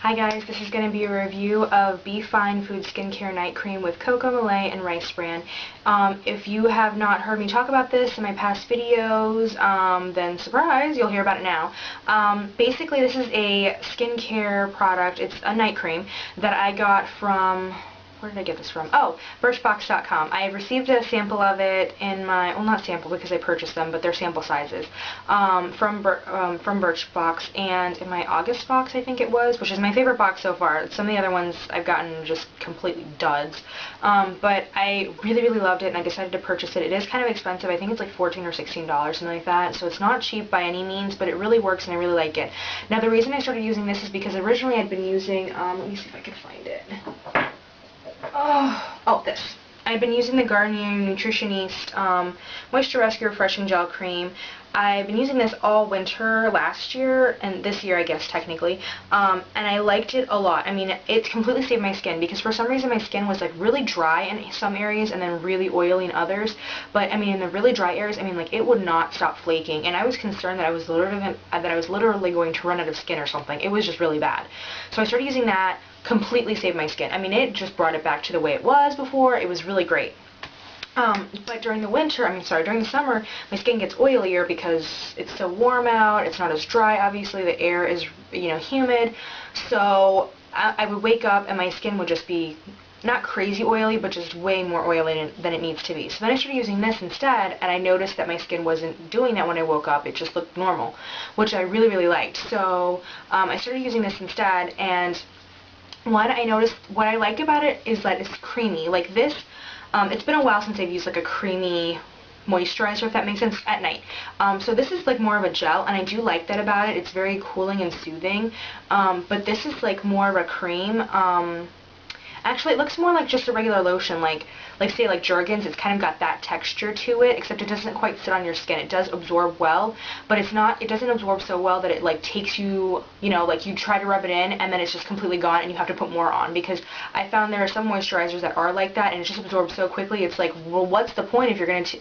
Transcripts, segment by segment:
Hi guys, this is going to be a review of BeFine Food Skincare Night Cream with Cocoa Malay and Rice Bran. If you have not heard me talk about this in my past videos, then surprise, you'll hear about it now. Basically, this is a skincare product. It's a night cream that I got from... Where did I get this from? Oh, Birchbox.com. I received a sample of it in my, well, not sample because I purchased them, but they're sample sizes, from Birchbox, and in my August box, I think it was, which is my favorite box so far. Some of the other ones I've gotten just completely duds, but I really, really loved it, and I decided to purchase it. It is kind of expensive. I think it's like $14 or $16, something like that, so it's not cheap by any means, but it really works, and I really like it. Now, the reason I started using this is because originally I'd been using, let me see if I can find it. This. I've been using the Garnier Nutritioniste Moisture Rescue Refreshing Gel Cream. I've been using this all winter last year, and this year I guess technically, and I liked it a lot. I mean, it completely saved my skin, because for some reason my skin was like really dry in some areas and then really oily in others, but I mean in the really dry areas, I mean like it would not stop flaking, and I was concerned that I was literally going to run out of skin or something. It was just really bad. So I started using that. Completely saved my skin. I mean, it just brought it back to the way it was before. It was really great. But during the winter, during the summer, my skin gets oilier because it's so warm out. It's not as dry, obviously. The air is, humid. So I would wake up and my skin would just be not crazy oily, but just way more oily than it needs to be. So then I started using this instead, and I noticed that my skin wasn't doing that when I woke up. It just looked normal, which I really, really liked. So I started using this instead, and what I like about it is that it's creamy. Like this, it's been a while since I've used like a creamy moisturizer, if that makes sense, at night. So this is like more of a gel, and I do like that about it. It's very cooling and soothing. But this is like more of a cream. Actually, it looks more like just a regular lotion, like say like Jergens. It's kind of got that texture to it, except it doesn't quite sit on your skin. It does absorb well, but it doesn't absorb so well that it like takes you, like you try to rub it in and then it's just completely gone and you have to put more on, because I found there are some moisturizers that are like that and it just absorbs so quickly. It's like, well, what's the point if you're going to,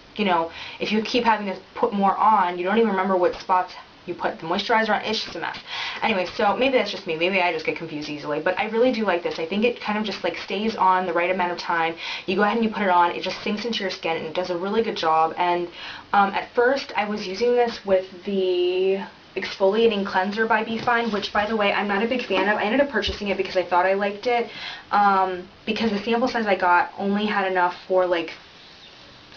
if you keep having to put more on, you don't even remember what spots you put the moisturizer on. It's just a mess. Anyway, so maybe that's just me. Maybe I just get confused easily. But I really do like this. I think it kind of just like stays on the right amount of time. You go ahead and you put it on. It just sinks into your skin and it does a really good job. And at first I was using this with the exfoliating cleanser by BeFine, which by the way I'm not a big fan of. I ended up purchasing it because I thought I liked it, because the sample size I got only had enough for like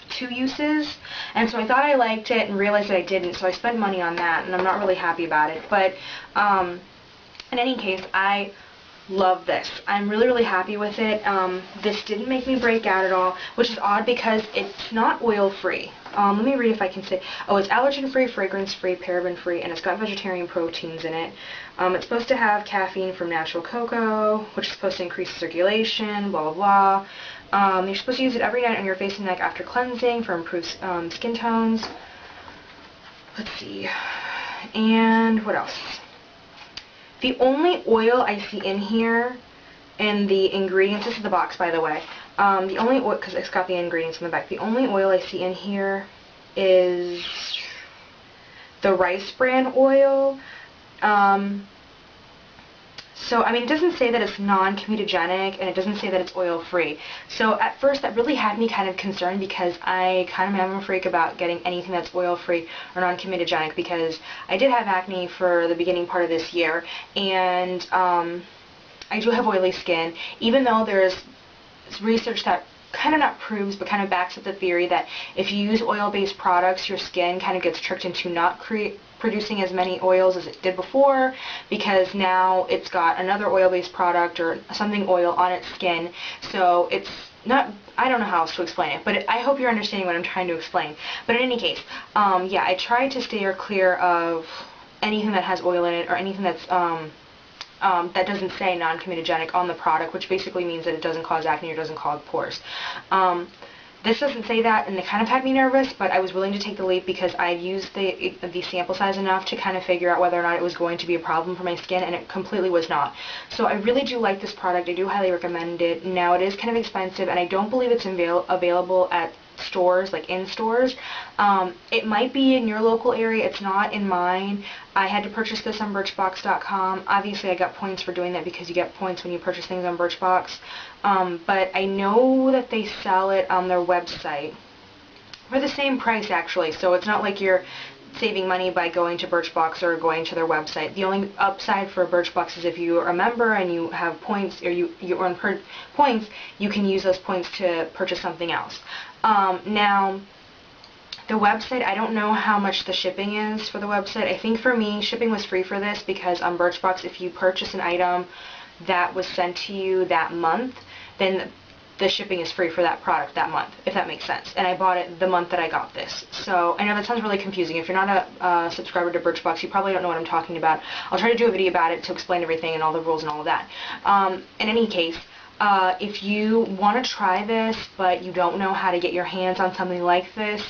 2 uses, and so I thought I liked it and realized that I didn't, so I spent money on that, and I'm not really happy about it. But in any case, I love this. I'm really, really happy with it. This didn't make me break out at all, which is odd because it's not oil-free. Let me read if I can say. Oh, it's allergen-free, fragrance-free, paraben-free, and it's got vegetarian proteins in it. It's supposed to have caffeine from natural cocoa, which is supposed to increase circulation, blah, blah, blah. You're supposed to use it every night on your face and neck after cleansing for improved skin tones. Let's see. And what else? The only oil I see in here in the ingredients, this is the box by the way, the only oil, because it's got the ingredients in the back, the only oil I see in here is the Rice Bran oil. So, I mean, it doesn't say that it's non-comedogenic, and it doesn't say that it's oil-free. So, at first, that really had me kind of concerned, because I kind of am a freak about getting anything that's oil-free or non-comedogenic, because I did have acne for the beginning part of this year, and I do have oily skin, even though there's research that kind of not proves, but kind of backs up the theory that if you use oil-based products, your skin kind of gets tricked into not producing as many oils as it did before, because now it's got another oil-based product or something oil on its skin. So it's not, I don't know how else to explain it, but I hope you're understanding what I'm trying to explain. But in any case, yeah, I try to steer clear of anything that has oil in it, or anything that's that doesn't say non-comedogenic on the product, which basically means that it doesn't cause acne or doesn't cause pores. This doesn't say that, and it kind of had me nervous, but I was willing to take the leap because I used the sample size enough to kind of figure out whether or not it was going to be a problem for my skin, and it completely was not. So I really do like this product. I do highly recommend it. Now, it is kind of expensive, and I don't believe it's available at stores, like in stores. It might be in your local area. It's not in mine. I had to purchase this on Birchbox.com. Obviously, I got points for doing that because you get points when you purchase things on Birchbox. But I know that they sell it on their website for the same price, actually. So it's not like you're saving money by going to Birchbox or going to their website. The only upside for Birchbox is if you are a member and you have points, or you earn points, you can use those points to purchase something else. Now, the website, I don't know how much the shipping is for the website. I think for me, shipping was free for this because on Birchbox, if you purchase an item that was sent to you that month, then the shipping is free for that product that month, if that makes sense. And I bought it the month that I got this. So I know that sounds really confusing. If you're not a subscriber to Birchbox, you probably don't know what I'm talking about. I'll try to do a video about it to explain everything and all the rules and all of that. In any case, if you want to try this, but you don't know how to get your hands on something like this,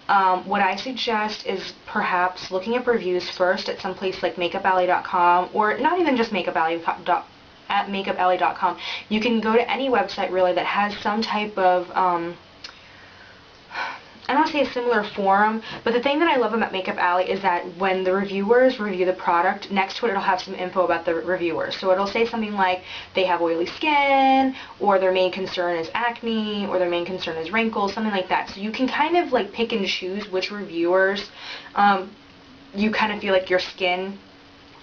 what I suggest is perhaps looking up reviews first at some place like makeupalley.com, or not even just makeupalley.com. At makeupalley.com. You can go to any website really that has some type of, I don't want to say a similar forum, but the thing that I love about Makeup Alley is that when the reviewers review the product, next to it it'll have some info about the reviewers. So it'll say something like they have oily skin, or their main concern is acne, or their main concern is wrinkles, something like that. So you can kind of like pick and choose which reviewers you kind of feel like your skin,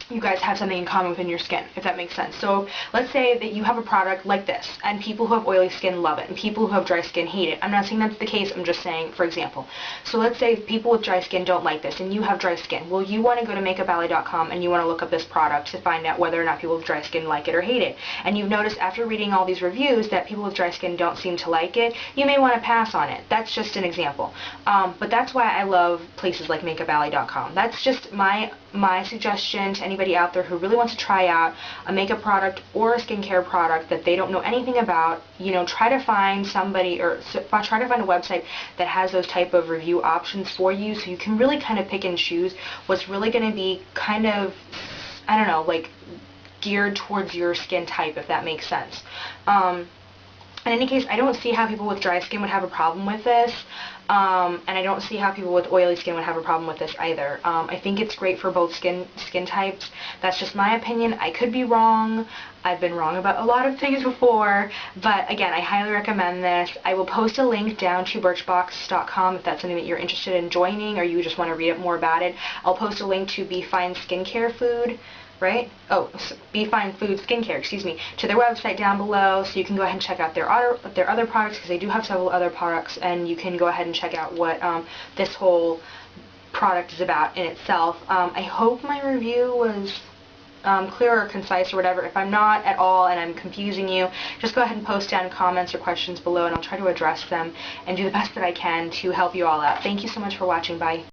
you guys have something in common within your skin, if that makes sense. So let's say that you have a product like this, and people who have oily skin love it, and people who have dry skin hate it. I'm not saying that's the case, I'm just saying, for example. So let's say people with dry skin don't like this, and you have dry skin. Well, you want to go to makeupalley.com, and you want to look up this product to find out whether or not people with dry skin like it or hate it. And you've noticed after reading all these reviews that people with dry skin don't seem to like it, you may want to pass on it. That's just an example. But that's why I love places like makeupalley.com. That's just my suggestion to anybody out there who really wants to try out a makeup product or a skincare product that they don't know anything about. You know, try to find somebody, or try to find a website that has those type of review options for you, so you can really kind of pick and choose what's really going to be kind of, I don't know, like geared towards your skin type, if that makes sense. In any case, I don't see how people with dry skin would have a problem with this, and I don't see how people with oily skin would have a problem with this either. I think it's great for both skin types. That's just my opinion. I could be wrong. I've been wrong about a lot of things before, but again, I highly recommend this. I will post a link down to birchbox.com if that's something that you're interested in joining, or you just want to read up more about it. I'll post a link to BeFine skincare food. Right? Oh, BeFine Food Skincare, excuse me, to their website down below, so you can go ahead and check out their other products, because they do have several other products, and you can go ahead and check out what this whole product is about in itself. I hope my review was clear or concise or whatever. If I'm not at all and I'm confusing you, just go ahead and post down comments or questions below, and I'll try to address them and do the best that I can to help you all out. Thank you so much for watching. Bye.